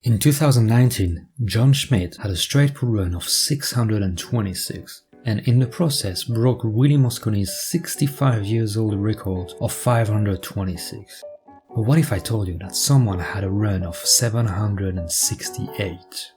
In 2019, John Schmidt had a straight pull run of 626 and in the process broke Willie Mosconi's 65 years old record of 526. But what if I told you that someone had a run of 768?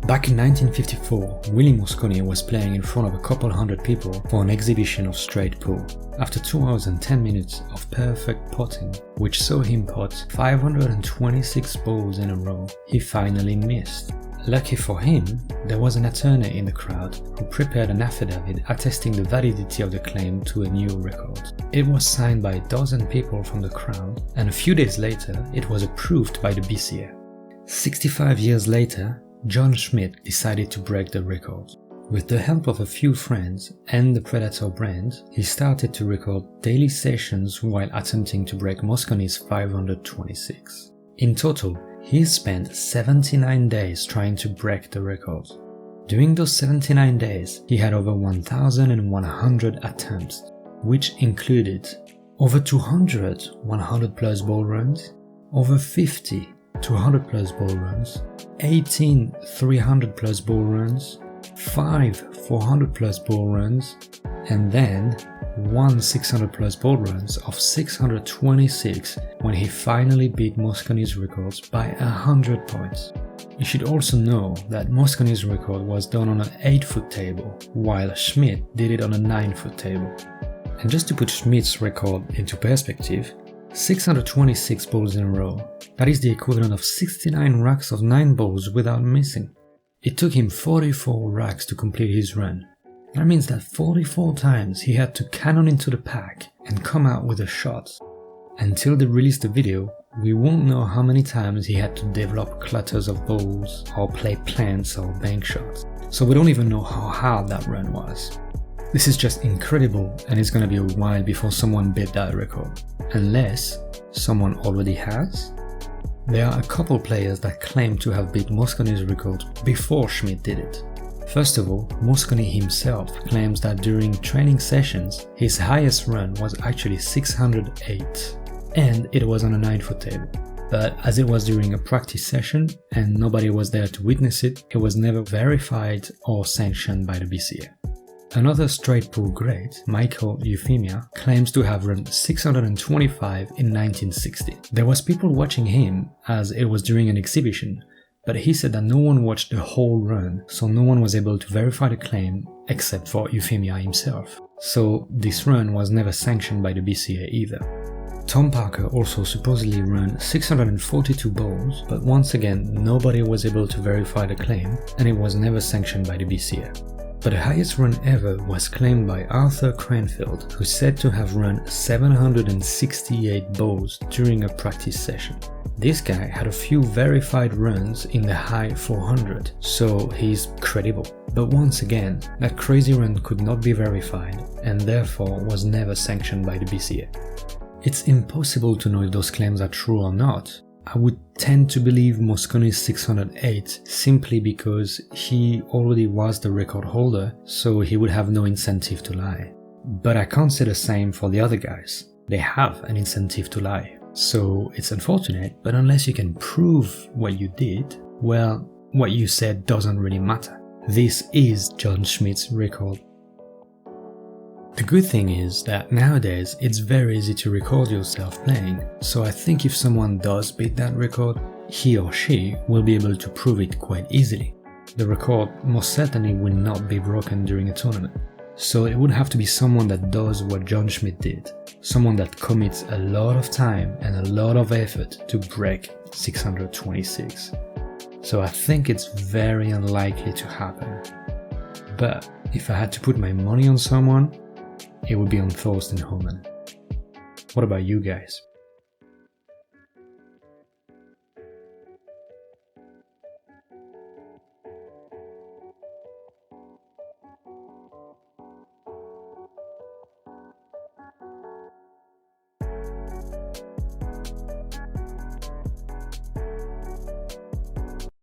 Back in 1954, Willie Mosconi was playing in front of a couple hundred people for an exhibition of straight pull. After 2 hours and 10 minutes of perfect putting, which saw him putt 526 balls in a row, he finally missed. Lucky for him, there was an attorney in the crowd who prepared an affidavit attesting the validity of the claim to a new record. It was signed by a dozen people from the crowd, and a few days later it was approved by the BCA. 65 years later, John Schmidt decided to break the record. With the help of a few friends and the Predator brand, he started to record daily sessions while attempting to break Mosconi's 526. In total, he spent 79 days trying to break the record. During those 79 days, he had over 1,100 attempts, which included over 200 100-plus ball runs, over 50 200-plus ball runs, 18 300-plus ball runs, 5 400-plus ball runs, and then 1 600-plus ball runs of 626 when he finally beat Mosconi's records by 100 points. You should also know that Mosconi's record was done on an 8-foot table, while Schmidt did it on a 9-foot table. And just to put Schmidt's record into perspective, 626 balls in a row, that is the equivalent of 69 racks of 9 balls without missing. It took him 44 racks to complete his run. That means that 44 times he had to cannon into the pack and come out with a shot. Until they released the video, we won't know how many times he had to develop clutters of balls or play plants or bank shots, so we don't even know how hard that run was. This is just incredible, and it's gonna be a while before someone beat that record. Unless someone already has. There are a couple players that claim to have beat Mosconi's record before Schmidt did it. First of all, Mosconi himself claims that during training sessions, his highest run was actually 608, and it was on a 9-foot table. But as it was during a practice session and nobody was there to witness it, it was never verified or sanctioned by the BCA. Another straight pull great, Michael Euphemia, claims to have run 625 in 1960. There was people watching him as it was during an exhibition, but he said that no one watched the whole run, so no one was able to verify the claim except for Euphemia himself. So this run was never sanctioned by the BCA either. Tom Parker also supposedly ran 642 balls, but once again nobody was able to verify the claim and it was never sanctioned by the BCA. But the highest run ever was claimed by Arthur Cranfield, who said to have run 768 balls during a practice session. This guy had a few verified runs in the high 400, so he's credible. But once again, that crazy run could not be verified and therefore was never sanctioned by the BCA. It's impossible to know if those claims are true or not. I would tend to believe Mosconi's 608 simply because he already was the record holder, so he would have no incentive to lie. But I can't say the same for the other guys. They have an incentive to lie. So it's unfortunate, but unless you can prove what you did, well, what you said doesn't really matter. This is John Schmidt's record. The good thing is that nowadays it's very easy to record yourself playing, so I think if someone does beat that record, he or she will be able to prove it quite easily. The record most certainly will not be broken during a tournament, so it would have to be someone that does what John Schmidt did, someone that commits a lot of time and a lot of effort to break 626. So I think it's very unlikely to happen. But if I had to put my money on someone, it would be on Thorsten Hohmann. What about you guys?